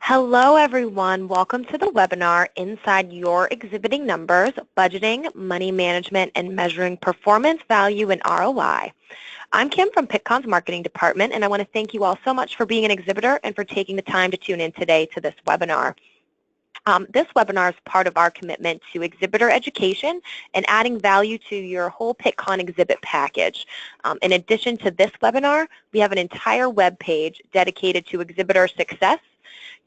Hello everyone, welcome to the webinar Inside Your Exhibiting Numbers, Budgeting, Money Management, and Measuring Performance, Value, and ROI. I'm Kim from Pittcon's Marketing Department, and I want to thank you all so much for being an exhibitor and for taking the time to tune in today to this webinar. This webinar is part of our commitment to exhibitor education and adding value to your whole Pittcon exhibit package. In addition to this webinar, we have an entire web page dedicated to exhibitor success.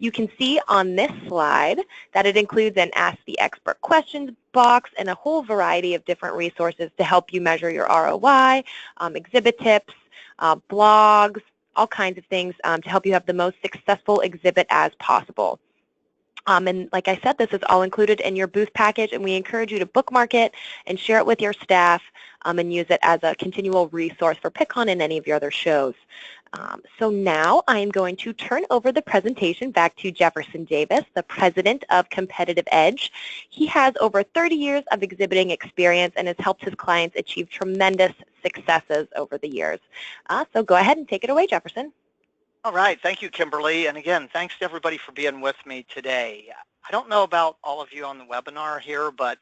You can see on this slide that it includes an Ask the Expert questions box and a whole variety of different resources to help you measure your ROI, exhibit tips, blogs, all kinds of things to help you have the most successful exhibit as possible. And like I said, this is all included in your booth package, and we encourage you to bookmark it and share it with your staff and use it as a continual resource for Pittcon and any of your other shows. So now I am going to turn over the presentation back to Jefferson Davis, the President of Competitive Edge. He has over 30 years of exhibiting experience and has helped his clients achieve tremendous successes over the years. So go ahead and take it away, Jefferson. All right, thank you, Kimberly. And again, thanks to everybody for being with me today. I don't know about all of you on the webinar here, but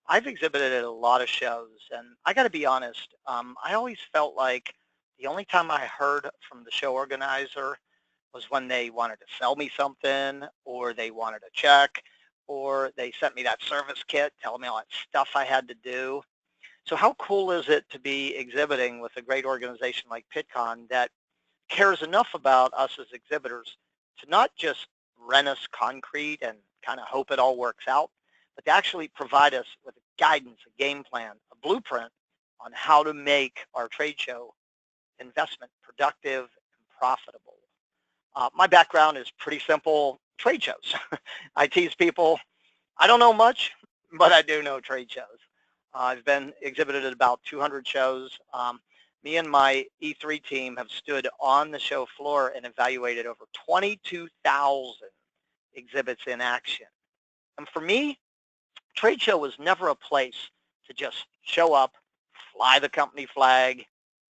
I've exhibited at a lot of shows, and I got to be honest, I always felt like the only time I heard from the show organizer was when they wanted to sell me something, or they wanted a check, or they sent me that service kit telling me all that stuff I had to do. So how cool is it to be exhibiting with a great organization like Pittcon that cares enough about us as exhibitors to not just rent us concrete and kind of hope it all works out, but to actually provide us with guidance, a game plan, a blueprint on how to make our trade show investment productive and profitable. My background is pretty simple, trade shows. I tease people, I don't know much, but I do know trade shows. I've been exhibited at about 200 shows. Me and my E3 team have stood on the show floor and evaluated over 22,000 exhibits in action. And for me, trade show was never a place to just show up, fly the company flag,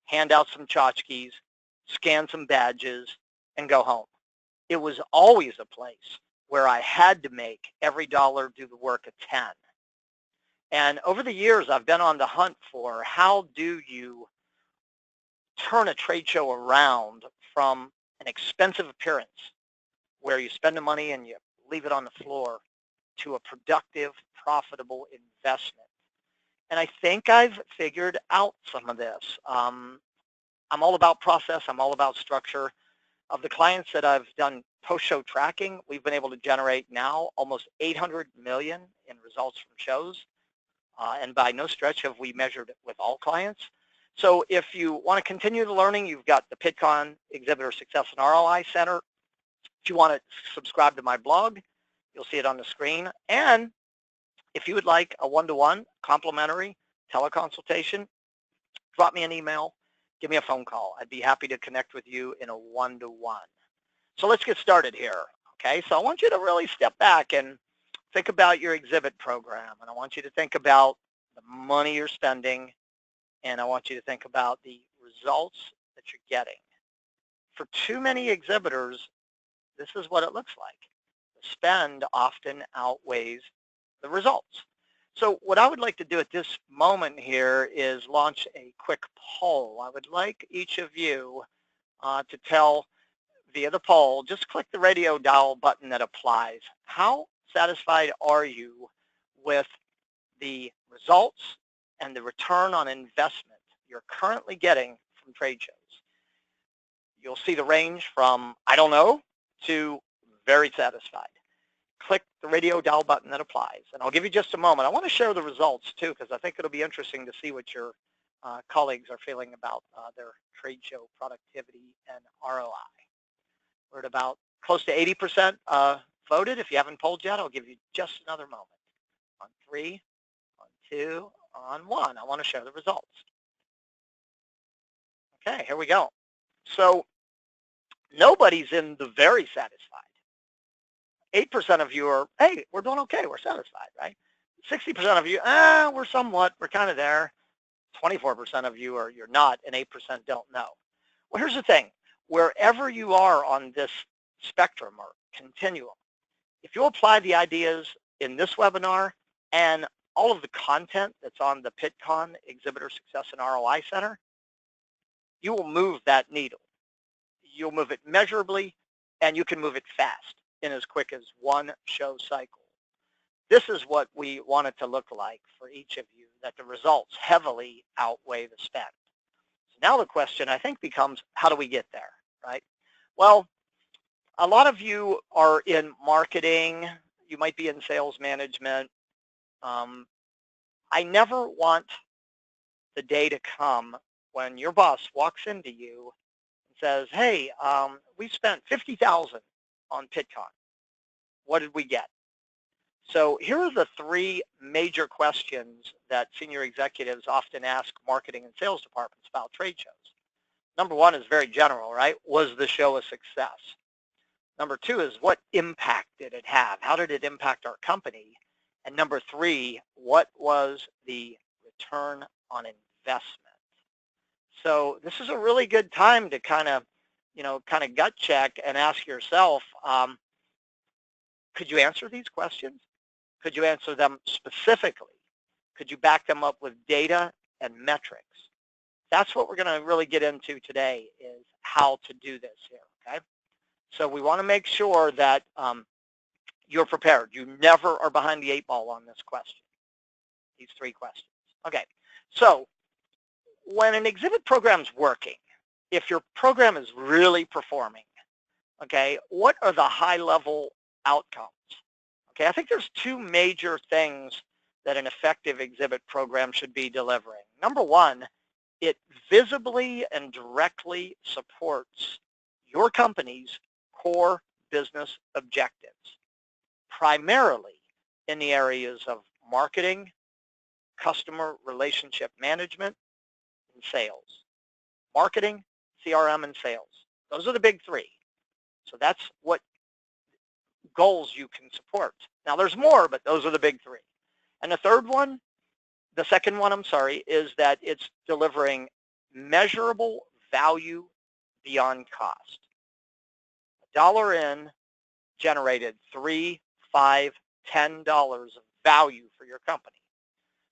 hand out some tchotchkes, scan some badges, and go home. It was always a place where I had to make every dollar do the work of 10. And over the years, I've been on the hunt for how do you turn a trade show around from an expensive appearance where you spend the money and you leave it on the floor to a productive, profitable investment. And I think I've figured out some of this. I'm all about process. I'm all about structure. Of the clients that I've done post-show tracking, we've been able to generate now almost 800 million in results from shows. And by no stretch have we measured it with all clients. So if you want to continue the learning, you've got the Pittcon Exhibitor Success and ROI Center. If you want to subscribe to my blog, you'll see it on the screen. And if you would like a one-to-one complimentary teleconsultation, drop me an email, give me a phone call. I'd be happy to connect with you in a one-to-one. So let's get started here. Okay, so I want you to really step back and think about your exhibit program. And I want you to think about the money you're spending. And I want you to think about the results that you're getting. For too many exhibitors, this is what it looks like. The spend often outweighs the results. So what I would like to do at this moment here is launch a quick poll. I would like each of you to tell via the poll, just click the radio dial button that applies. How satisfied are you with the results and the return on investment you're currently getting from trade shows? You'll see the range from I don't know to very satisfied. Click the radio dial button that applies, and I'll give you just a moment. I want to share the results too, because I think it'll be interesting to see what your colleagues are feeling about their trade show productivity and ROI. We're at about close to 80% voted. If you haven't polled yet, I'll give you just another moment. On 3, on 2, on 1. I want to share the results. Okay, here we go. So nobody's in the very satisfied. 8% of you are, hey, we're doing okay, we're satisfied, right? 60% of you, we're somewhat, we're kind of there. 24% of you are, you're not, and 8% don't know. Well, here's the thing. Wherever you are on this spectrum, or continuum. If you apply the ideas in this webinar and all of the content that's on the Pittcon Exhibitor Success and ROI Center, you will move that needle. You'll move it measurably, and you can move it fast in as quick as one show cycle. This is what we want it to look like for each of you, that the results heavily outweigh the spend. So now the question, I think, becomes, how do we get there, right? Well, a lot of you are in marketing. You might be in sales management. I never want the day to come when your boss walks into you and says, hey, we spent $50,000 on Pittcon. What did we get? So here are the three major questions that senior executives often ask marketing and sales departments about trade shows. Number one is very general, right? Was the show a success? Number two is, what impact did it have? How did it impact our company? And number three, what was the return on investment? So this is a really good time to kind of gut check and ask yourself, could you answer these questions? Could you answer them specifically? Could you back them up with data and metrics? That's what we're going to really get into today, is how to do this here, okay? So we want to make sure that you're prepared. You never are behind the 8 ball on this question, these 3 questions. Okay, so when an exhibit program's working, if your program is really performing, okay, what are the high-level outcomes? Okay, I think there's 2 major things that an effective exhibit program should be delivering. Number one, it visibly and directly supports your company's core business objectives, primarily in the areas of marketing, customer relationship management, and sales. Marketing, CRM, and sales. Those are the big 3. So that's what goals you can support. Now there's more, but those are the big 3. And the second one, is that it's delivering measurable value beyond cost. $1 in generated $3, $5, $10 of value for your company.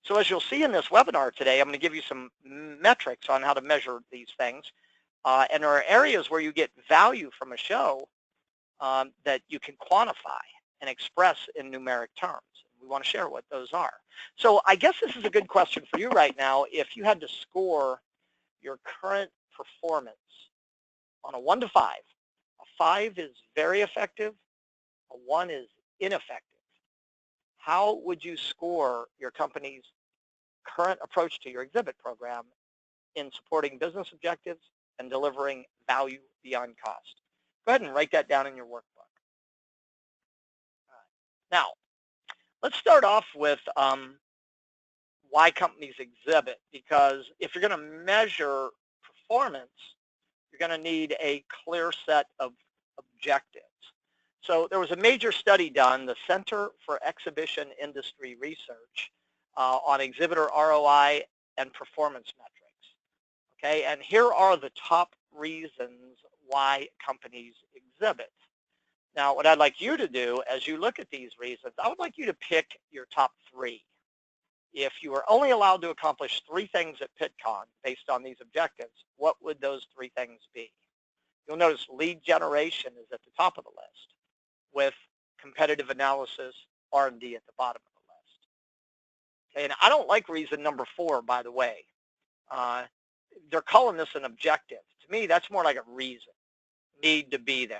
So as you'll see in this webinar today, I'm going to give you some metrics on how to measure these things. And there are areas where you get value from a show that you can quantify and express in numeric terms. We want to share what those are. So I guess this is a good question for you right now. If you had to score your current performance on a 1 to 5, a 5 is very effective, a 1 is ineffective. How would you score your company's current approach to your exhibit program in supporting business objectives and delivering value beyond cost? Go ahead and write that down in your workbook. All right. Now, let's start off with why companies exhibit, because if you're going to measure performance, you're going to need a clear set of objectives. So there was a major study done, the Center for Exhibition Industry Research, on exhibitor ROI and performance metrics. Okay, and here are the top reasons why companies exhibit. Now, what I'd like you to do as you look at these reasons, I would like you to pick your top 3. If you were only allowed to accomplish 3 things at Pittcon based on these objectives, what would those 3 things be? You'll notice lead generation is at the top of the list, with competitive analysis, R&D at the bottom of the list. Okay, and I don't like reason number 4, by the way. They're calling this an objective. To me, that's more like a reason. Need to be there.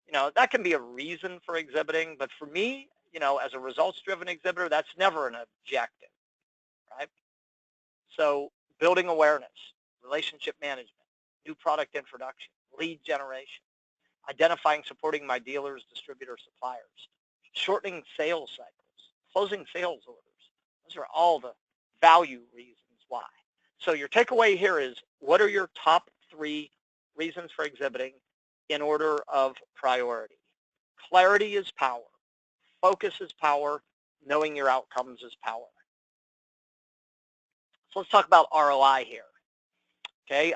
You know, that can be a reason for exhibiting, but for me, you know, as a results-driven exhibitor, that's never an objective, right? So building awareness, relationship management, new product introduction, lead generation, identifying, supporting my dealers, distributors, suppliers, shortening sales cycles, closing sales orders. Those are all the value reasons why. So your takeaway here is, what are your top 3 reasons for exhibiting in order of priority? Clarity is power. Focus is power. Knowing your outcomes is power. So let's talk about ROI here. Okay,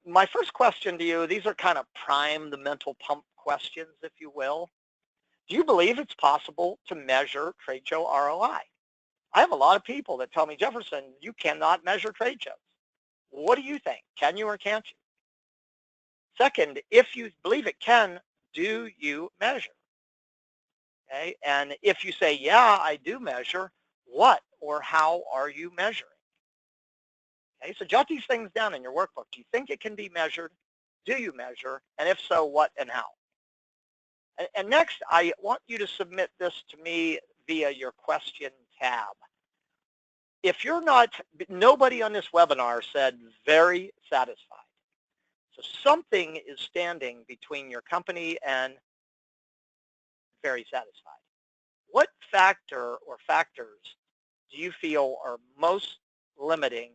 my first question to you, these are kind of prime the mental pump questions, if you will. Do you believe it's possible to measure trade show ROI? I have a lot of people that tell me, Jefferson, you cannot measure trade shows. What do you think? Can you or can't you? Second, if you believe it can, do you measure? Okay, and if you say, yeah, I do measure, what or how are you measuring? Okay, so jot these things down in your workbook. Do you think it can be measured? Do you measure? And if so, what and how? And next, I want you to submit this to me via your question tab. If you're not, nobody on this webinar said very satisfied. So something is standing between your company and very satisfied. What factor or factors do you feel are most limiting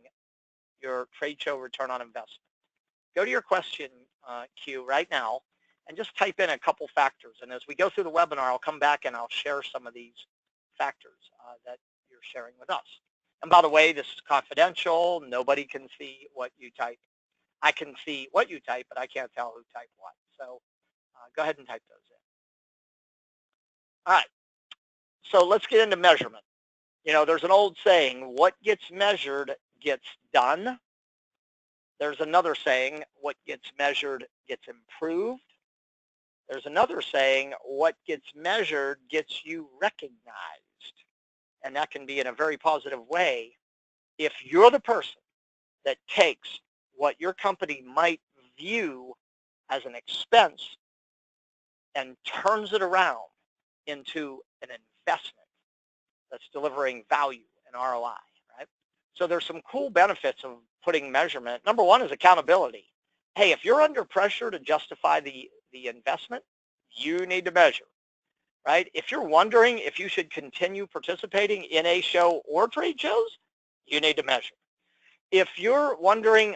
your trade show return on investment? Go to your question queue right now and just type in a couple factors. And as we go through the webinar, I'll come back and I'll share some of these factors that you're sharing with us. And by the way, this is confidential. Nobody can see what you type. I can see what you type, but I can't tell who typed what. So go ahead and type those in. All right. So let's get into measurement. You know, there's an old saying, what gets measured gets done. There's another saying, what gets measured gets improved. There's another saying, what gets measured gets you recognized. And that can be in a very positive way if you're the person that takes what your company might view as an expense and turns it around into an investment that's delivering value and ROI, right? So there's some cool benefits of putting measurement. Number one is accountability. Hey, if you're under pressure to justify the investment, you need to measure, right? If you're wondering if you should continue participating in a show or trade shows, you need to measure. If you're wondering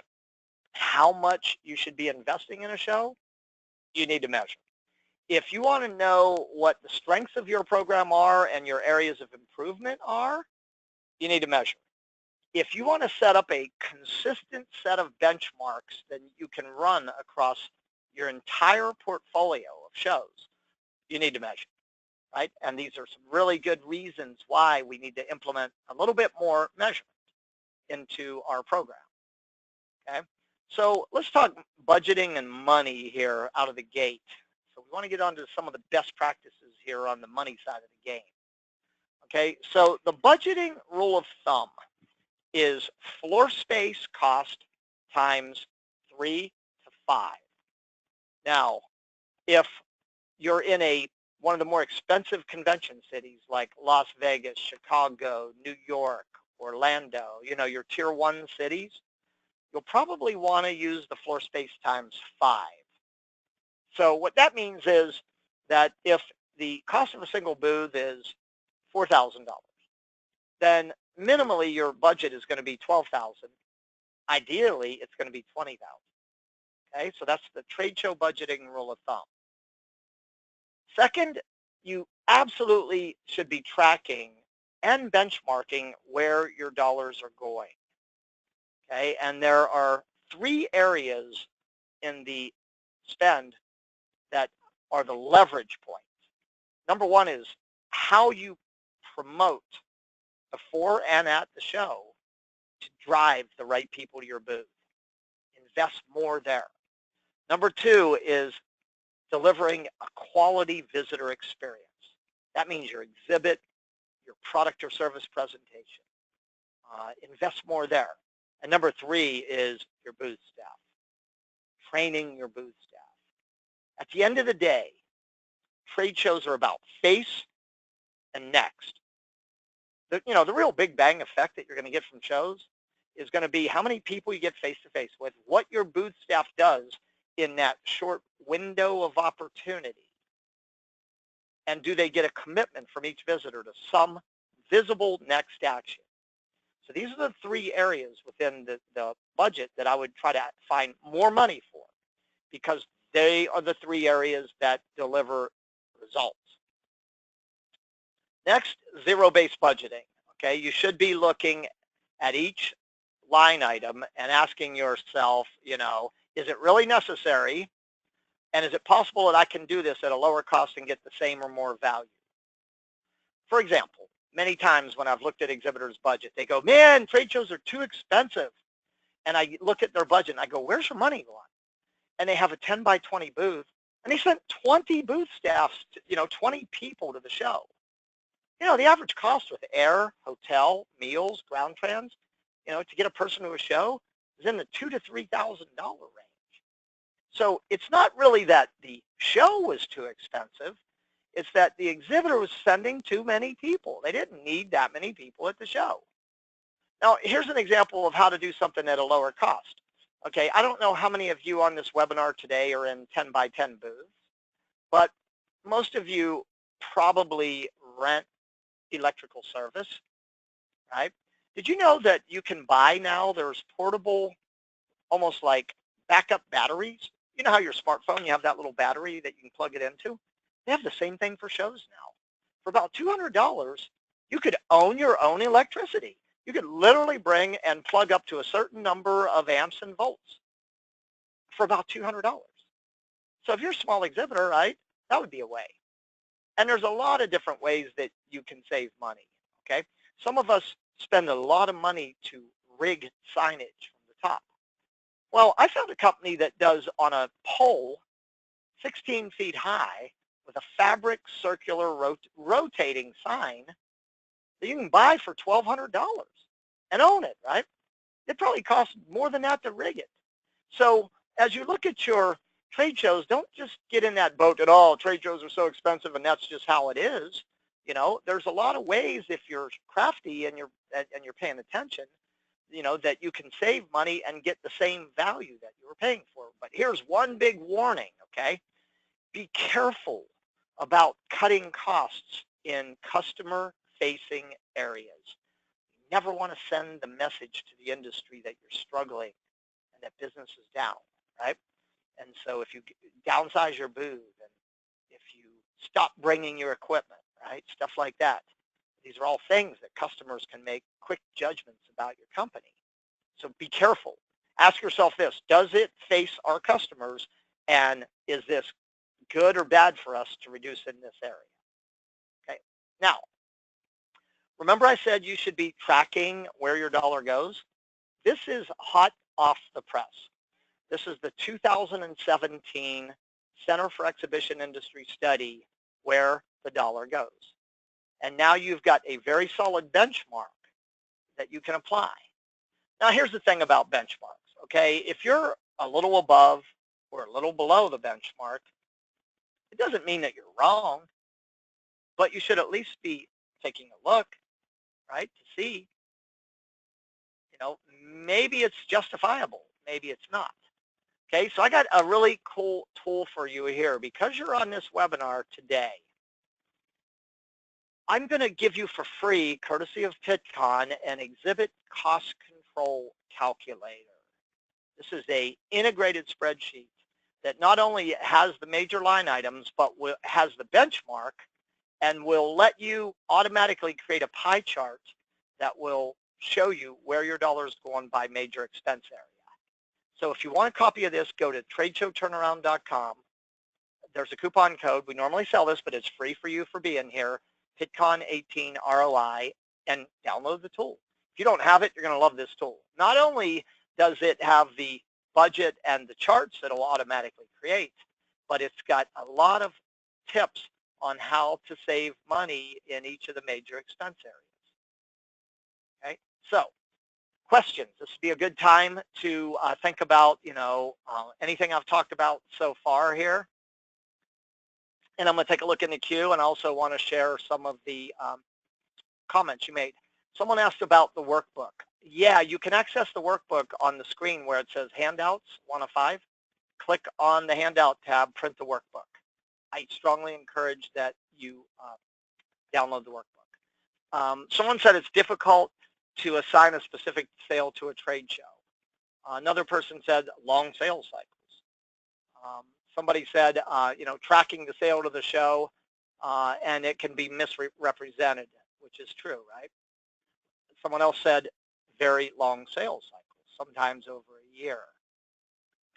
how much you should be investing in a show, you need to measure. If you want to know what the strengths of your program are and your areas of improvement are, you need to measure. If you want to set up a consistent set of benchmarks that you can run across your entire portfolio of shows, you need to measure, right? And these are some really good reasons why we need to implement a little bit more measurement into our program, okay? So let's talk budgeting and money here out of the gate. So we want to get onto some of the best practices here on the money side of the game. Okay, so the budgeting rule of thumb is floor space cost times 3 to 5. Now, if you're in one of the more expensive convention cities like Las Vegas, Chicago, New York, Orlando, you know, your tier 1 cities, you'll probably want to use the floor space times 5. So what that means is that if the cost of a single booth is $4,000, then minimally your budget is going to be $12,000. Ideally, it's going to be $20,000. Okay, so that's the trade show budgeting rule of thumb. Second, you absolutely should be tracking and benchmarking where your dollars are going. Okay, and there are 3 areas in the spend that are the leverage points. Number one is how you promote before and at the show to drive the right people to your booth. Invest more there. Number 2 is delivering a quality visitor experience. That means your exhibit, your product or service presentation. Invest more there. And number 3 is your booth staff, training your booth staff. At the end of the day, trade shows are about face and next. The real big bang effect that you're going to get from shows is going to be how many people you get face-to-face with, what your booth staff does in that short window of opportunity, and do they get a commitment from each visitor to some visible next action. So these are the 3 areas within the budget that I would try to find more money for, because they are the 3 areas that deliver results. Next, zero-based budgeting. Okay, you should be looking at each line item and asking yourself, is it really necessary? And is it possible that I can do this at a lower cost and get the same or more value? For example, many times when I've looked at exhibitors' budget, they go, man, trade shows are too expensive. And I look at their budget and I go, where's your money going? And they have a 10 by 20 booth, and they sent 20 booth staffs, 20 people to the show. The average cost with air, hotel, meals, ground trans, to get a person to a show is in the $2,000 to $3,000 range. So it's not really that the show was too expensive. It's that the exhibitor was sending too many people. They didn't need that many people at the show. Now, here's an example of how to do something at a lower cost. Okay, I don't know how many of you on this webinar today are in 10 by 10 booths, but most of you probably rent electrical service, right? Did you know that you can buy now, there's portable, almost like backup batteries? You know how your smartphone, you have that little battery that you can plug it into? They have the same thing for shows now. For about $200, you could own your own electricity. You could literally bring and plug up to a certain number of amps and volts for about $200. So if you're a small exhibitor, right, that would be a way. And there's a lot of different ways that you can save money, okay? Some of us spend a lot of money to rig signage from the top. Well, I found a company that does on a pole 16 feet high with a fabric circular rotating sign that you can buy for $1,200 and own it, right? It probably costs more than that to rig it. So as you look at your trade shows, don't just get in that boat at all. Trade shows are so expensive and that's just how it is. There's a lot of ways if you're crafty and you're paying attention, that you can save money and get the same value that you were paying for. But here's one big warning, okay? Be careful about cutting costs in customer-facing areas. You never want to send the message to the industry that you're struggling and that business is down, right? And so if you downsize your booth and if you stop bringing your equipment, right, stuff like that, these are all things that customers can make quick judgments about your company. So be careful. Ask yourself this, does it face our customers, and is this good or bad for us to reduce in this area? Okay. Now, remember I said you should be tracking where your dollar goes? This is hot off the press. This is the 2017 Center for Exhibition Industry study, Where the Dollar Goes. And now you've got a very solid benchmark that you can apply. Now here's the thing about benchmarks, okay? If you're a little above or a little below the benchmark, it doesn't mean that you're wrong, but you should at least be taking a look, right, to see, maybe it's justifiable, maybe it's not. Okay, so I got a really cool tool for you here. Because you're on this webinar today, I'm going to give you for free, courtesy of Pittcon, an exhibit cost control calculator. This is an integrated spreadsheet that not only has the major line items, but has the benchmark and will let you automatically create a pie chart that will show you where your dollar is going by major expense area. So if you want a copy of this, go to tradeshowturnaround.com. There's a coupon code. We normally sell this, but it's free for you for being here, Pittcon 18 ROI, and download the tool. If you don't have it, you're going to love this tool. Not only does it have the budget and the charts that it'll automatically create, but it's got a lot of tips on how to save money in each of the major expense areas. Okay, so questions. This would be a good time to think about, anything I've talked about so far here. And I'm going to take a look in the queue and also want to share some of the comments you made. Someone asked about the workbook. Yeah, you can access the workbook on the screen where it says handouts, 1 of 5. Click on the handout tab, print the workbook. I strongly encourage that you download the workbook. Someone said it's difficult to assign a specific sale to a trade show. Another person said long sales cycles. Somebody said, tracking the sale to the show, and it can be misrepresented, which is true, right? Someone else said very long sales cycles, sometimes over a year.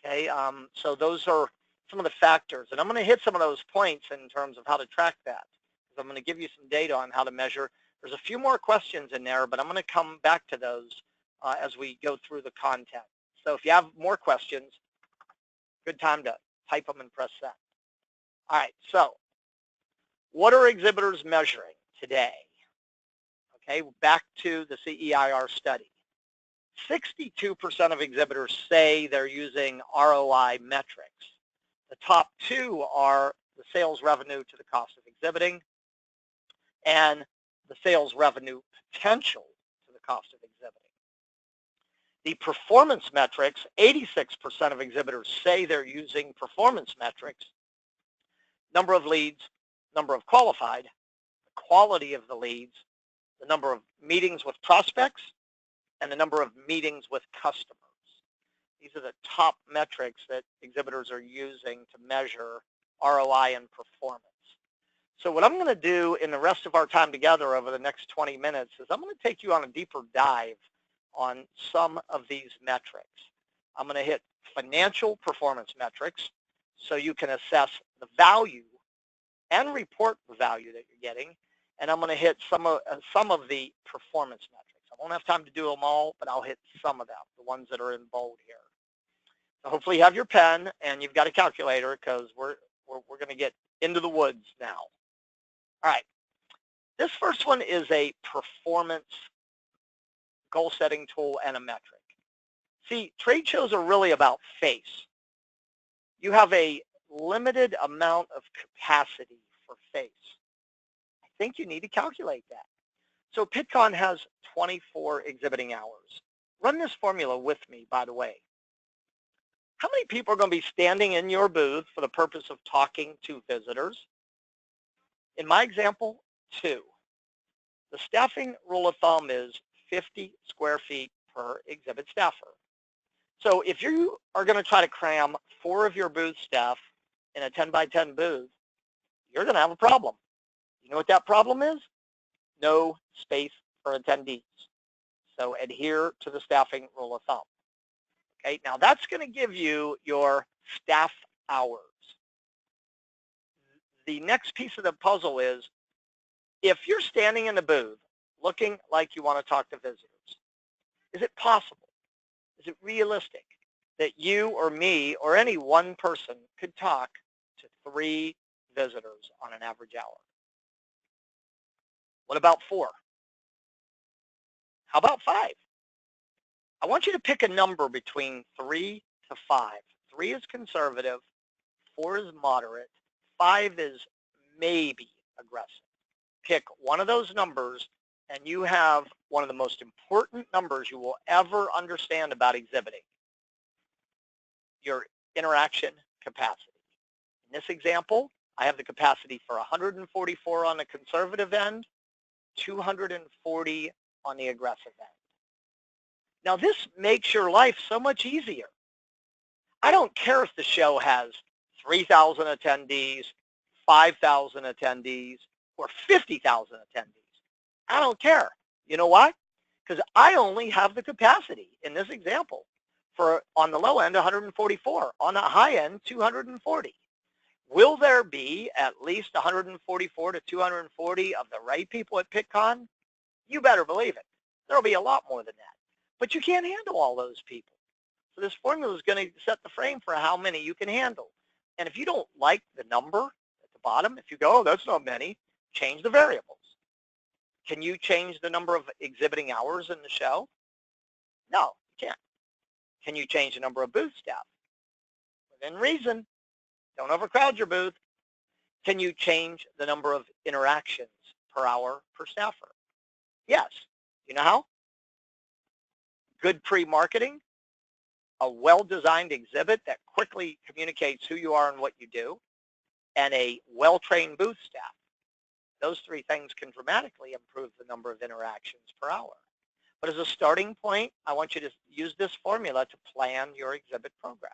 Okay, so those are some of the factors. And I'm going to hit some of those points in terms of how to track that. I'm going to give you some data on how to measure. There's a few more questions in there, but I'm going to come back to those as we go through the content. So if you have more questions, good time to type them and press send. All right, so what are exhibitors measuring today? Okay, back to the CEIR study. 62% of exhibitors say they're using ROI metrics. The top two are the sales revenue to the cost of exhibiting and the sales revenue potential to the cost of exhibiting. The performance metrics, 86% of exhibitors say they're using performance metrics. Number of leads, number of qualified, the quality of the leads, the number of meetings with prospects, and the number of meetings with customers. These are the top metrics that exhibitors are using to measure ROI and performance. So what I'm going to do in the rest of our time together over the next 20 minutes is I'm going to take you on a deeper dive on some of these metrics. I'm going to hit financial performance metrics so you can assess the value and report the value that you're getting. And I'm going to hit some of the performance metrics. I won't have time to do them all, but I'll hit some of them, the ones that are in bold here. So hopefully you have your pen and you've got a calculator because we're going to get into the woods now. All right. This first one is a performance goal setting tool and a metric. See, trade shows are really about face. You have a limited amount of capacity for face. I think you need to calculate that. So Pittcon has 24 exhibiting hours. Run this formula with me, by the way. How many people are going to be standing in your booth for the purpose of talking to visitors? In my example, 2. The staffing rule of thumb is 50 square feet per exhibit staffer. So if you are going to try to cram 4 of your booth staff in a 10 by 10 booth, you're going to have a problem. You know what that problem is? No space for attendees. So adhere to the staffing rule of thumb. Okay, now that's going to give you your staff hours. The next piece of the puzzle is if you're standing in the booth looking like you want to talk to visitors, is it possible? Is it realistic that you or me or any one person could talk to 3 visitors on an average hour? What about 4? How about 5? I want you to pick a number between 3 to 5. 3 is conservative, 4 is moderate, 5 is maybe aggressive. Pick one of those numbers and you have one of the most important numbers you will ever understand about exhibiting, your interaction capacity. In this example, I have the capacity for 144 on the conservative end, 240 on the aggressive end. Now this makes your life so much easier. I don't care if the show has 3,000 attendees, 5,000 attendees, or 50,000 attendees. I don't care. You know why? Because I only have the capacity in this example for, on the low end, 144, on the high end, 240. Will there be at least 144 to 240 of the right people at Pittcon? You better believe it. There'll be a lot more than that. But you can't handle all those people. So this formula is going to set the frame for how many you can handle. And if you don't like the number at the bottom, if you go, oh, that's not many, change the variables. Can you change the number of exhibiting hours in the show? No, you can't. Can you change the number of booth staff? Within reason. Don't overcrowd your booth. Can you change the number of interactions per hour per staffer? Yes. You know how? Good pre-marketing, a well-designed exhibit that quickly communicates who you are and what you do, and a well-trained booth staff. Those 3 things can dramatically improve the number of interactions per hour. But as a starting point, I want you to use this formula to plan your exhibit program.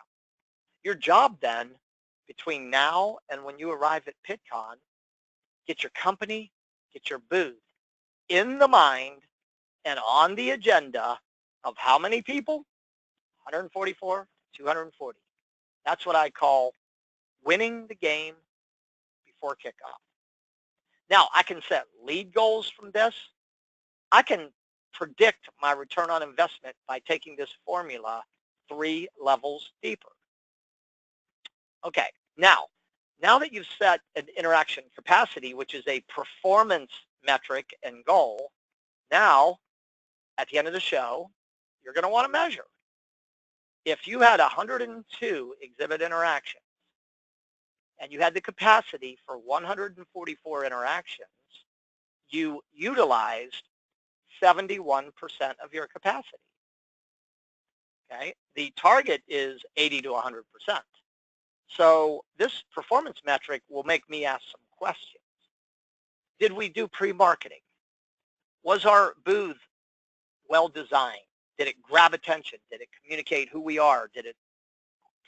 Your job then, between now and when you arrive at Pittcon, get your company, get your booth in the mind and on the agenda of how many people? 144, 240. That's what I call winning the game before kickoff. Now, I can set lead goals from this. I can predict my return on investment by taking this formula 3 levels deeper. Okay, now that you've set an interaction capacity, which is a performance metric and goal, now at the end of the show, you're going to want to measure. If you had 102 exhibit interactions and you had the capacity for 144 interactions, you utilized 71% of your capacity. Okay, the target is 80 to 100%. So this performance metric will make me ask some questions. Did we do pre-marketing? Was our booth well designed? Did it grab attention? Did it communicate who we are? Did it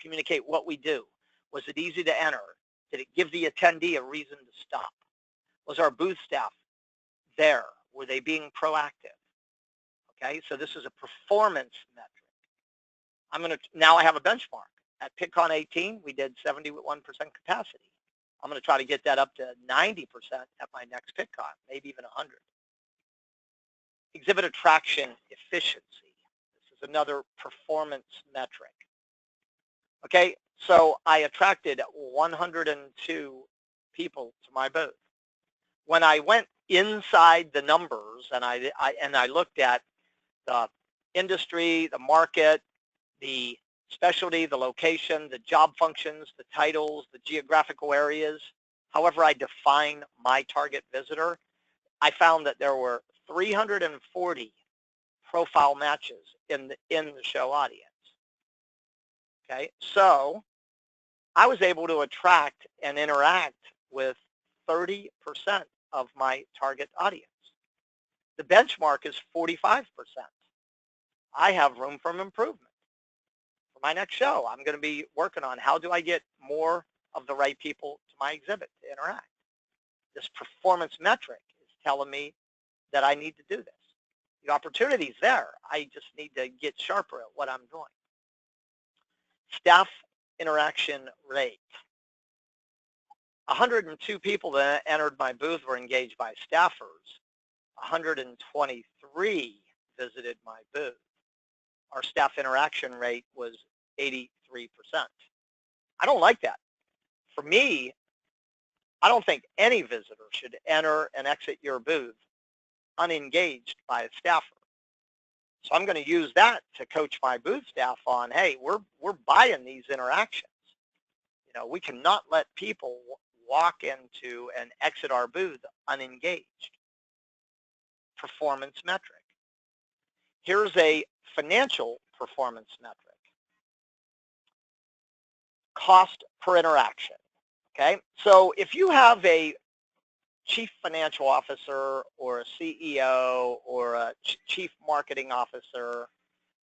communicate what we do? Was it easy to enter? Did it give the attendee a reason to stop? Was our booth staff there? Were they being proactive? Okay, so this is a performance metric. Now I have a benchmark. At Pittcon 18, we did 71% capacity. I'm going to try to get that up to 90% at my next Pittcon, maybe even 100. Exhibit attraction efficiency. This is another performance metric. Okay, so I attracted 102 people to my booth. When I went inside the numbers and I looked at the industry, the market, the specialty, the location, the job functions, the titles, the geographical areas, however I define my target visitor, I found that there were 340 profile matches in the show audience. Okay, so I was able to attract and interact with 30% of my target audience. The benchmark is 45%. I have room for improvement. For my next show, I'm going to be working on how do I get more of the right people to my exhibit to interact. This performance metric is telling me that I need to do this. The opportunity's there. I just need to get sharper at what I'm doing. Staff interaction rate. 102 people that entered my booth were engaged by staffers. 123 visited my booth. Our staff interaction rate was 83%. I don't like that. For me, I don't think any visitor should enter and exit your booth unengaged by a staffer. So I'm going to use that to coach my booth staff on, hey, we're buying these interactions. You know, we cannot let people walk into and exit our booth unengaged. Performance metric. Here's a financial performance metric. Cost per interaction. Okay, so if you have a chief financial officer or a CEO or a chief marketing officer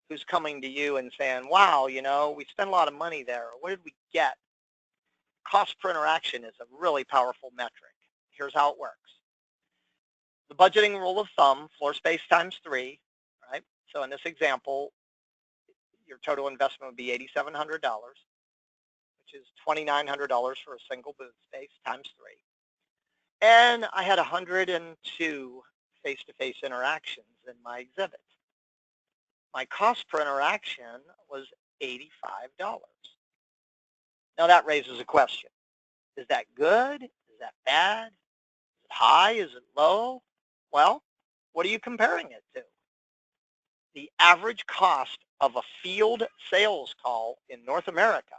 who's coming to you and saying, wow, you know, we spent a lot of money there. What did we get? Cost per interaction is a really powerful metric. Here's how it works. The budgeting rule of thumb, floor space times 3, right? So in this example, your total investment would be $8,700, which is $2,900 for a single booth space times 3. And I had 102 face-to-face interactions in my exhibit. My cost per interaction was $85. Now that raises a question. Is that good? Is that bad? Is it high? Is it low? Well, what are you comparing it to? The average cost of a field sales call in North America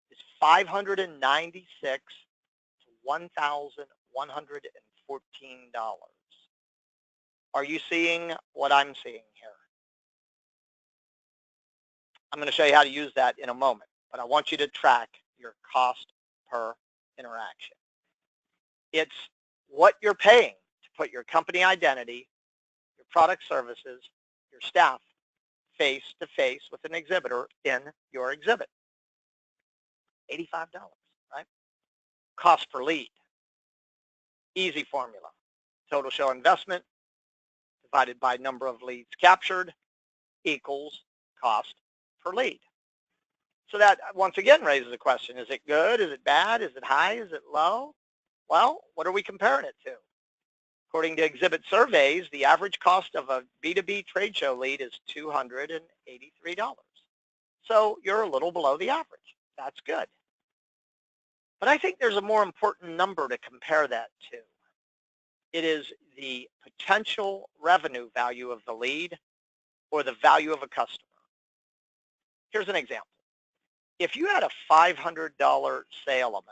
is $596 to $1,114. Are you seeing what I'm seeing here? I'm going to show you how to use that in a moment, but I want you to track your cost per interaction. It's what you're paying to put your company identity, your product services, your staff face-to-face with an exhibitor in your exhibit. $85, right? Cost per lead. Easy formula. Total show investment divided by number of leads captured equals cost per lead. So that once again raises the question, is it good? Is it bad? Is it high? Is it low? Well, what are we comparing it to? According to exhibit surveys, the average cost of a B2B trade show lead is $283. So you're a little below the average. That's good. But I think there's a more important number to compare that to. It is the potential revenue value of the lead or the value of a customer. Here's an example. If you had a $500 sale amount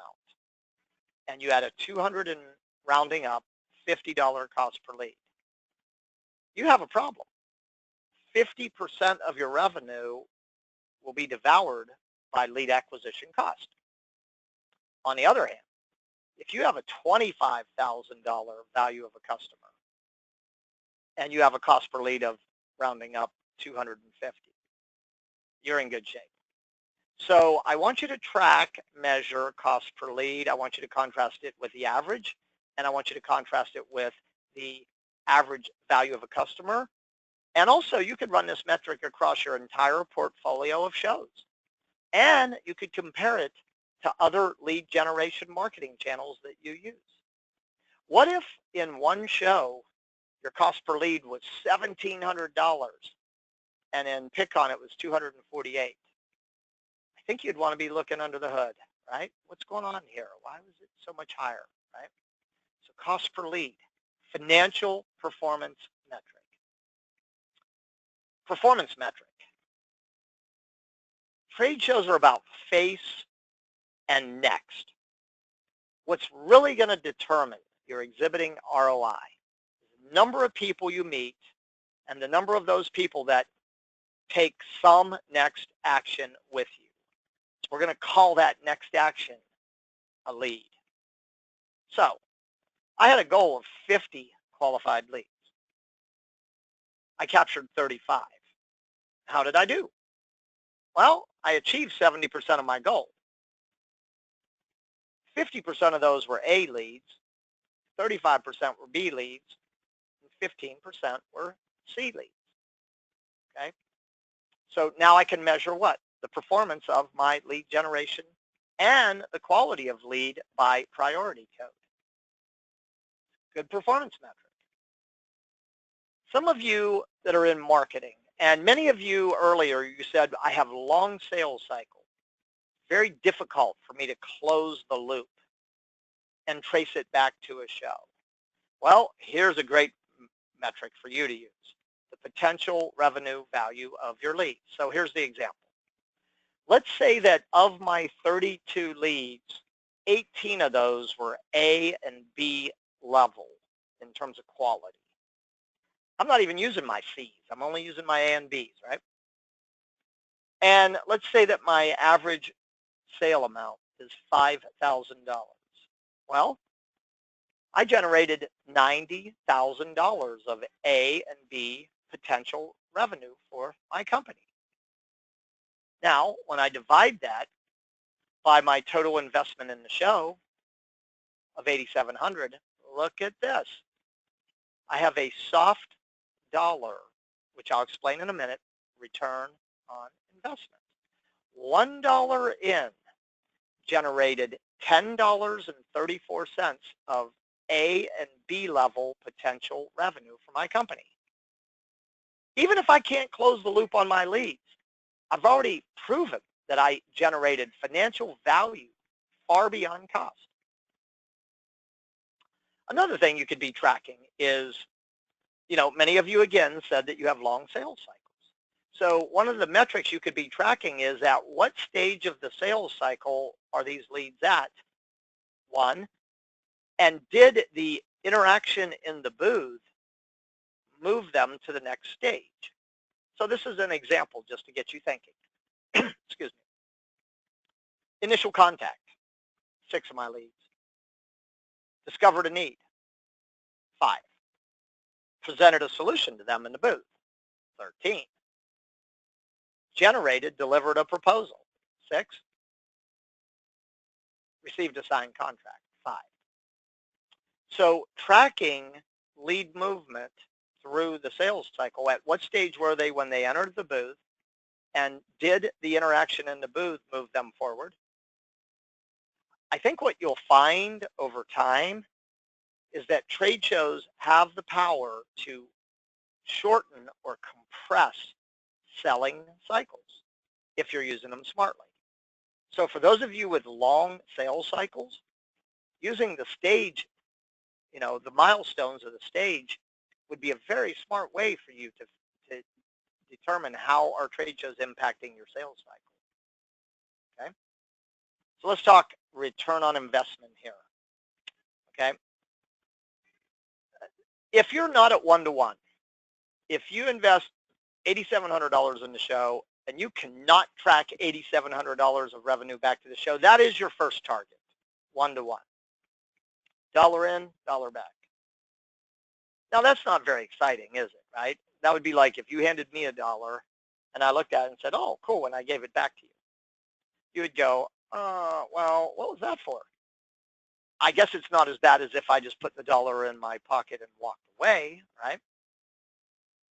and you had a $200 and rounding up $50 cost per lead, you have a problem. 50% of your revenue will be devoured by lead acquisition cost. On the other hand, if you have a $25,000 value of a customer and you have a cost per lead of rounding up 250, you're in good shape. So I want you to track, measure cost per lead. I want you to contrast it with the average, and I want you to contrast it with the average value of a customer. And also, you could run this metric across your entire portfolio of shows. And you could compare it to other lead generation marketing channels that you use. What if in one show, your cost per lead was $1,700, and in Pittcon it was $248? I think you'd want to be looking under the hood, right? What's going on here? Why was it so much higher, right? So cost per lead, financial performance metric. Performance metric. Trade shows are about face and next. What's really going to determine your exhibiting ROI is the number of people you meet and the number of those people that take some next action with you. So we're going to call that next action a lead. So I had a goal of 50 qualified leads. I captured 35. How did I do? Well, I achieved 70% of my goal. 50% of those were A leads, 35% were B leads, and 15% were C leads. Okay? So now I can measure what? The performance of my lead generation and the quality of lead by priority code. Good performance metric. Some of you that are in marketing, and many of you earlier, you said, I have long sales cycles. Very difficult for me to close the loop and trace it back to a show. Well, here's a great metric for you to use, the potential revenue value of your leads. So here's the example. Let's say that of my 32 leads, 18 of those were A and B level in terms of quality. I'm not even using my C's. I'm only using my A and B's, right? And let's say that my average sale amount is $5,000. Well, I generated $90,000 of A and B potential revenue for my company. Now, when I divide that by my total investment in the show of $8,700, look at this. I have a soft dollar, which I'll explain in a minute, return on investment. $1 in generated $10.34 of A and B level potential revenue for my company. Even if I can't close the loop on my leads, I've already proven that I generated financial value far beyond cost. Another thing you could be tracking is, many of you again said that you have long sales cycles. So one of the metrics you could be tracking is at what stage of the sales cycle are these leads at, one, and did the interaction in the booth move them to the next stage? So this is an example just to get you thinking. Excuse me. Initial contact, 6 of my leads. Discovered a need, 5. Presented a solution to them in the booth, 13. Generated, delivered a proposal, 6. Received a signed contract, 5. So tracking lead movement through the sales cycle, at what stage were they when they entered the booth, And did the interaction in the booth move them forward? I think what you'll find over time is that trade shows have the power to shorten or compress selling cycles if you're using them smartly. So for those of you with long sales cycles, using the stage, the milestones of the stage would be a very smart way for you to determine how are trade shows impacting your sales cycle. Okay? So let's talk return on investment here. Okay? If you're not at one-to-one, if you invest $8,700 in the show and you cannot track $8,700 of revenue back to the show, that is your first target, one-to-one. Dollar in, dollar back. Now that's not very exciting, is it, right? That would be like if you handed me $1 and I looked at it and said, oh, cool, and I gave it back to you. You would go, well, what was that for? I guess it's not as bad as if I just put the dollar in my pocket and walked away, right?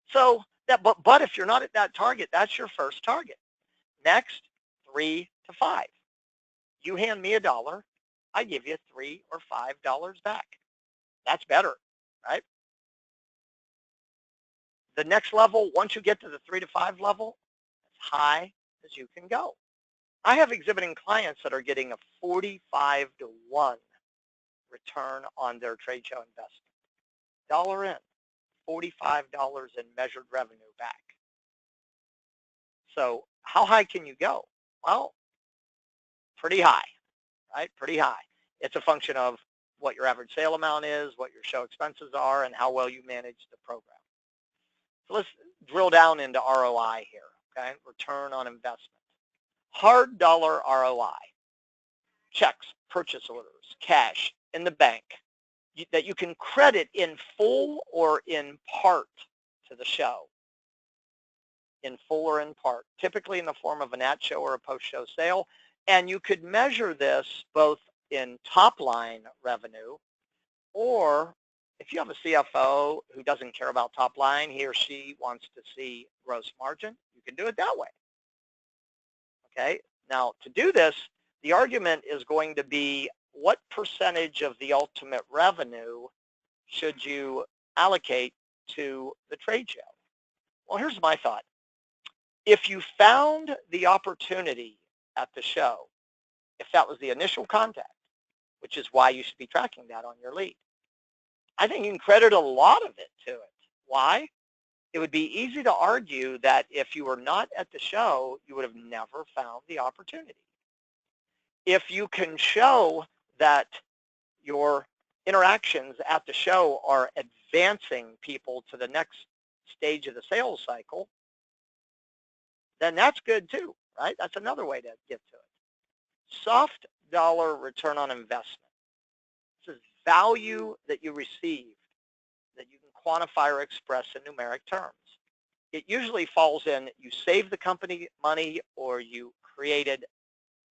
So, but if you're not at that target, that's your first target. Next, 3 to 5. You hand me $1, I give you $3 or $5 back. That's better, right? The next level, once you get to the 3 to 5 level, as high as you can go. I have exhibiting clients that are getting a 45 to 1 return on their trade show investment. Dollar in, $45 in measured revenue back. So how high can you go? Well, pretty high, right? Pretty high. It's a function of what your average sale amount is, what your show expenses are, and how well you manage the program. So let's drill down into ROI here, okay? Return on investment. Hard dollar ROI. Checks, purchase orders, cash in the bank that you can credit in full or in part to the show. In full or in part, typically in the form of an at-show or a post-show sale. And you could measure this both in top-line revenue, or if you have a CFO who doesn't care about top line, he or she wants to see gross margin, you can do it that way. Okay, now to do this, the argument is going to be what percentage of the ultimate revenue should you allocate to the trade show? Well, here's my thought. If you found the opportunity at the show, if that was the initial contact, which is why you should be tracking that on your lead, I think you can credit a lot of it to it. Why? It would be easy to argue that if you were not at the show, you would have never found the opportunity. If you can show that your interactions at the show are advancing people to the next stage of the sales cycle, then that's good too, right? That's another way to get to it. Soft dollar return on investment. This is value that you received that you can quantify or express in numeric terms. It usually falls in you saved the company money or you created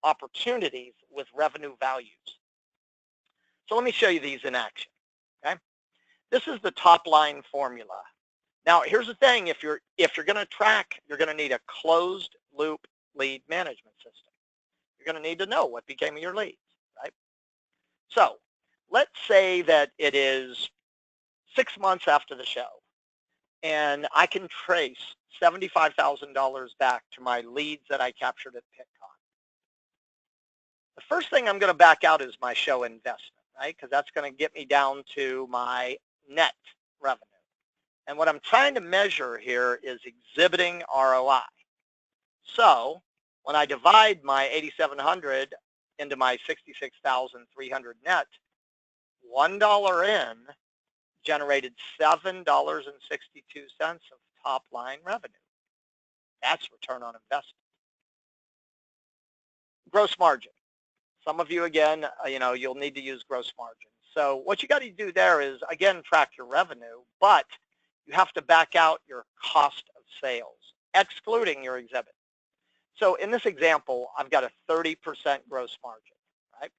opportunities with revenue values. So let me show you these in action. Okay, this is the top line formula. Now here's the thing: if you're going to track, you're going to need a closed loop lead management system. You're going to need to know what became of your leads, right? So let's say that it is 6 months after the show, and I can trace $75,000 back to my leads that I captured at Pittcon. The first thing I'm going to back out is my show investment, right? Because that's going to get me down to my net revenue. And what I'm trying to measure here is exhibiting ROI. So when I divide my 8,700 into my 66,300 net, $1 in generated $7.62 of top line revenue. That's return on investment. Gross margin. Some of you, again, you'll need to use gross margin. So what you got to do there is, again, track your revenue, but you have to back out your cost of sales, excluding your exhibit. So in this example, I've got a 30% gross margin, right?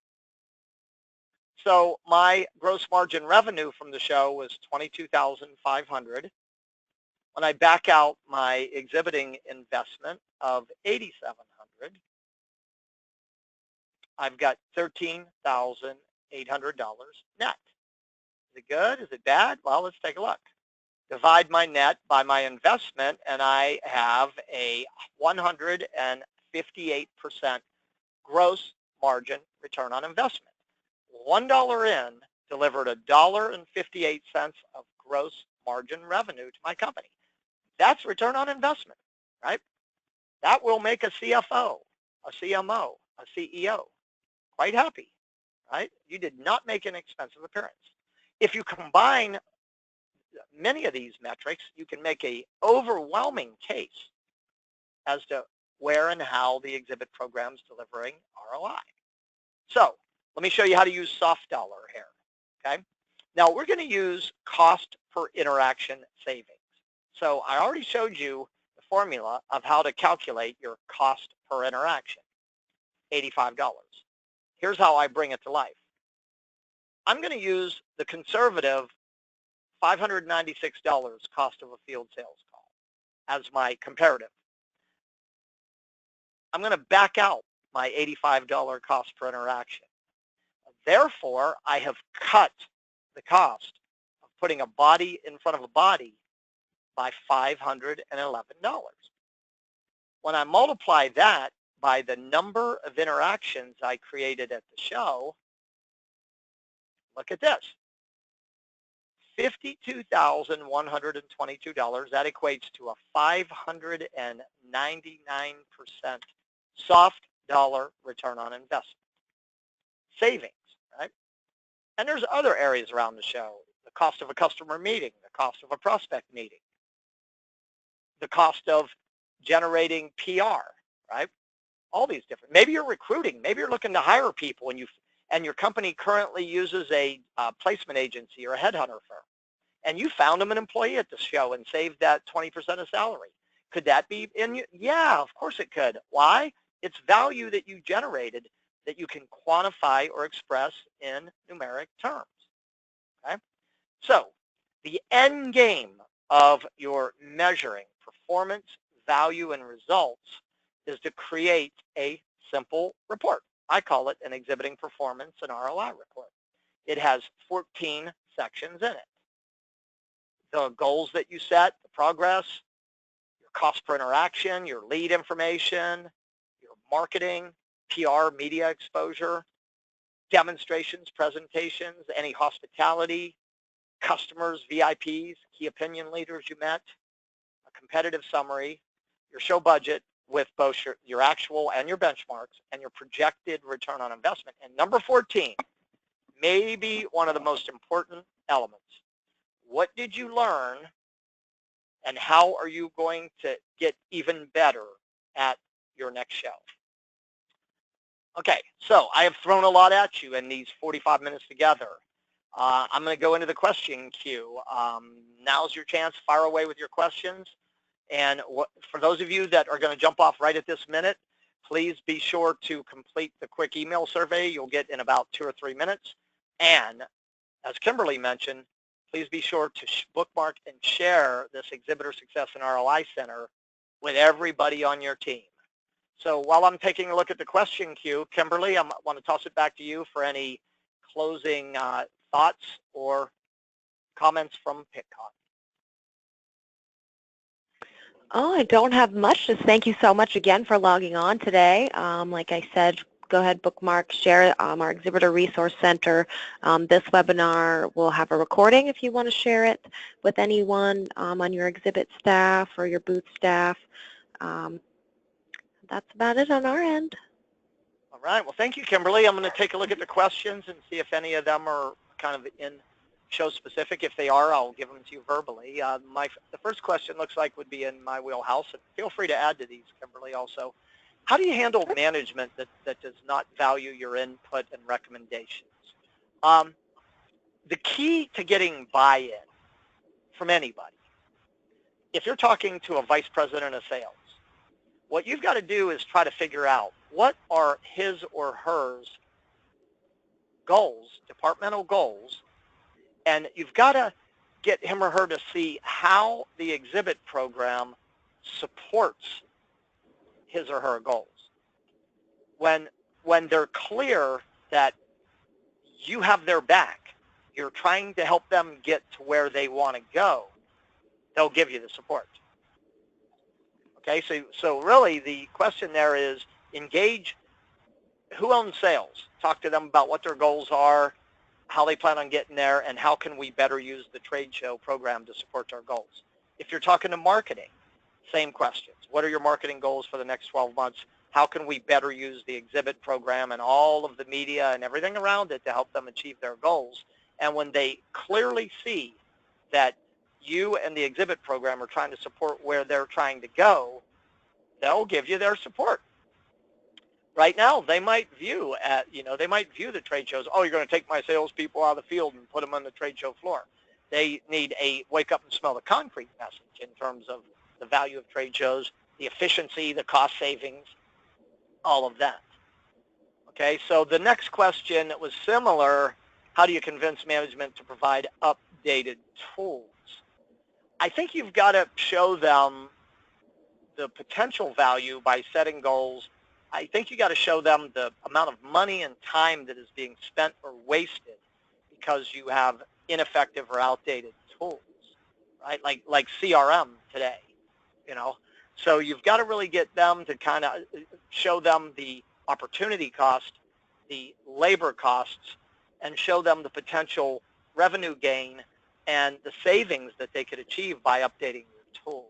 So my gross margin revenue from the show was $22,500. when I back out my exhibiting investment of $8,700, I've got $13,800 net. Is it good? Is it bad? Well, let's take a look. Divide my net by my investment, and I have a 158% gross margin return on investment. $1 in delivered $1.58 of gross margin revenue to my company. That's return on investment, right? That will make a CFO, a CMO, a CEO quite happy, right? You did not make an expensive appearance. If you combine many of these metrics, you can make an overwhelming case as to where and how the exhibit program is delivering ROI. So let me show you how to use soft dollar here, okay? Now we're going to use cost per interaction savings. So I already showed you the formula of how to calculate your cost per interaction, $85. Here's how I bring it to life. I'm going to use the conservative $596 cost of a field sales call as my comparative. I'm going to back out my $85 cost per interaction. Therefore, I have cut the cost of putting a body in front of a body by $511. When I multiply that by the number of interactions I created at the show, look at this. $52,122. That equates to a 599% soft dollar return on investment. Savings, right? And there's other areas around the show. The cost of a customer meeting, the cost of a prospect meeting, the cost of generating PR, right? All these different, maybe you're recruiting, maybe you're looking to hire people and your company currently uses a placement agency or a headhunter firm, and you found them an employee at the show and saved that 20% of salary. Could that be in you? Yeah, of course it could. Why? It's value that you generated that you can quantify or express in numeric terms, okay? So the end game of your measuring performance, value, and results is to create a simple report. I call it an Exhibiting Performance and ROI report. It has 14 sections in it. The goals that you set, the progress, your cost per interaction, your lead information, your marketing, PR, media exposure, demonstrations, presentations, any hospitality, customers, VIPs, key opinion leaders you met, a competitive summary, your show budget with both your actual and your benchmarks, and your projected return on investment. And number 14, maybe one of the most important elements. What did you learn, and how are you going to get even better at your next show? Okay, so I have thrown a lot at you in these 45 minutes together. I'm going to go into the question queue. Now's your chance. Fire away with your questions. And for those of you that are going to jump off right at this minute, please be sure to complete the quick email survey you'll get in about 2 or 3 minutes. And as Kimberly mentioned, please be sure to bookmark and share this Exhibitor Success and ROI Center with everybody on your team. So while I'm taking a look at the question queue, Kimberly, I want to toss it back to you for any closing thoughts or comments from Pittcon. Oh, I don't have much. Just thank you so much again for logging on today. Like I said, go ahead, bookmark, share our Exhibitor Resource Center. This webinar will have a recording if you want to share it with anyone on your exhibit staff or your booth staff. That's about it on our end. All right. Well, thank you, Kimberly. I'm going to take a look at the questions and see if any of them are kind of in show specific. If they are, I'll give them to you verbally. The first question looks like would be in my wheelhouse. And feel free to add to these, Kimberly, also. How do you handle management that does not value your input and recommendations? The key to getting buy-in from anybody, if you're talking to a vice president of sales, what you've got to do is try to figure out what are his or hers goals, departmental goals, and you've got to get him or her to see how the exhibit program supports his or her goals. When they're clear that you have their back, you're trying to help them get to where they want to go, they'll give you the support. Okay, so really the question there is engage who owns sales. Talk to them about what their goals are, how they plan on getting there, and how can we better use the trade show program to support our goals. If you're talking to marketing, same questions. What are your marketing goals for the next 12 months? How can we better use the exhibit program and all of the media and everything around it to help them achieve their goals? And when they clearly see that you and the exhibit program are trying to support where they're trying to go, they'll give you their support. Right now, they might view the trade shows, oh, you're going to take my salespeople out of the field and put them on the trade show floor. They need a wake up and smell the concrete message in terms of the value of trade shows, the efficiency, the cost savings, all of that. Okay, so the next question was similar. How do you convince management to provide updated tools? I think you've got to show them the potential value by setting goals. I think you got to show them the amount of money and time that is being spent or wasted because you have ineffective or outdated tools, right? Like CRM today, So you've got to really get them to kind of show them the opportunity cost, the labor costs, and show them the potential revenue gain and the savings that they could achieve by updating your tools.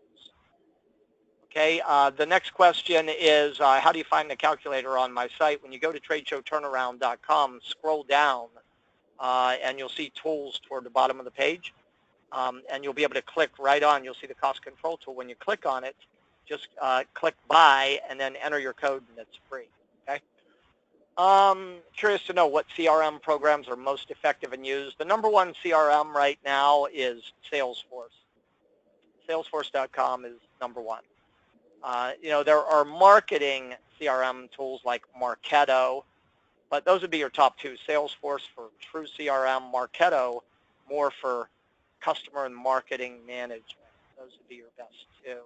Okay, the next question is, how do you find the calculator on my site? When you go to tradeshowturnaround.com, scroll down, and you'll see tools toward the bottom of the page, and you'll be able to click right on. You'll see the cost control tool. When you click on it, just click buy and then enter your code, and it's free. Okay. Curious to know what CRM programs are most effective and used. The number one CRM right now is Salesforce. Salesforce.com is number one. There are marketing CRM tools like Marketo, but those would be your top two. Salesforce for true CRM, Marketo more for customer and marketing management. Those would be your best two.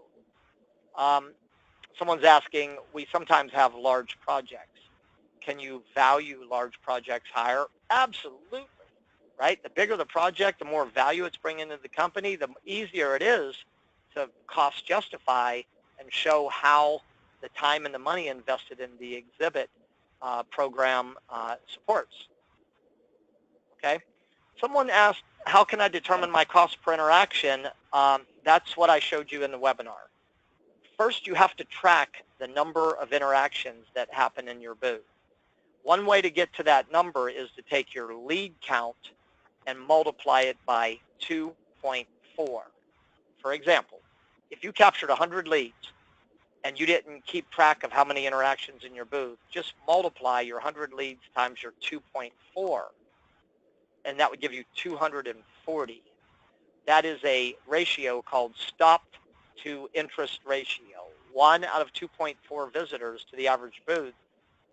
Someone's asking, we sometimes have large projects. Can you value large projects higher? Absolutely, right? The bigger the project, the more value it's bringing into the company, the easier it is to cost justify and show how the time and the money invested in the exhibit program supports. Okay. Someone asked, how can I determine my cost per interaction? That's what I showed you in the webinar. First, you have to track the number of interactions that happen in your booth. One way to get to that number is to take your lead count and multiply it by 2.4. For example, if you captured 100 leads and you didn't keep track of how many interactions in your booth, just multiply your 100 leads times your 2.4, and that would give you 240. That is a ratio called stop to interest ratio. 1 out of 2.4 visitors to the average booth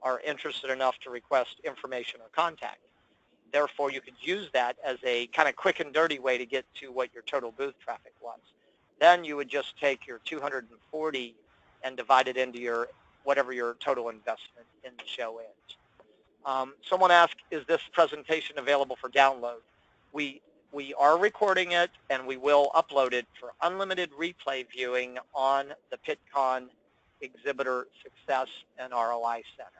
are interested enough to request information or contact. Therefore, you could use that as a kind of quick and dirty way to get to what your total booth traffic was. Then you would just take your 240 and divide it into whatever your total investment in the show is. Someone asked, is this presentation available for download? We are recording it, and we will upload it for unlimited replay viewing on the Pittcon Exhibitor Success and ROI Center.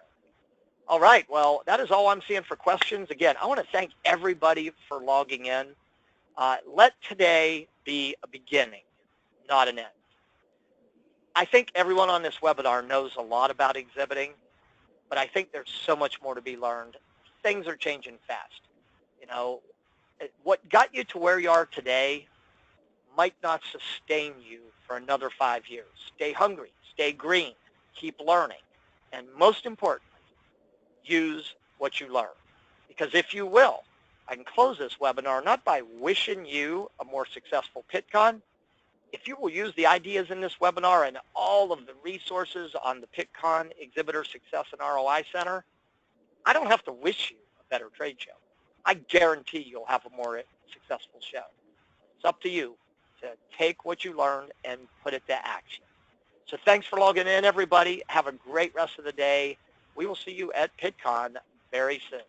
All right, well, that is all I'm seeing for questions. Again, I want to thank everybody for logging in. Let today be a beginning, not an end. I think everyone on this webinar knows a lot about exhibiting, but I think there's so much more to be learned. Things are changing fast. What got you to where you are today might not sustain you for another 5 years. Stay hungry, stay green, keep learning, and most importantly, use what you learn. Because if you will, I can close this webinar not by wishing you a more successful Pittcon. If you will use the ideas in this webinar and all of the resources on the Pittcon Exhibitor Success and ROI Center, I don't have to wish you a better trade show. I guarantee you'll have a more successful show. It's up to you to take what you learned and put it to action. So thanks for logging in, everybody. Have a great rest of the day. We will see you at Pittcon very soon.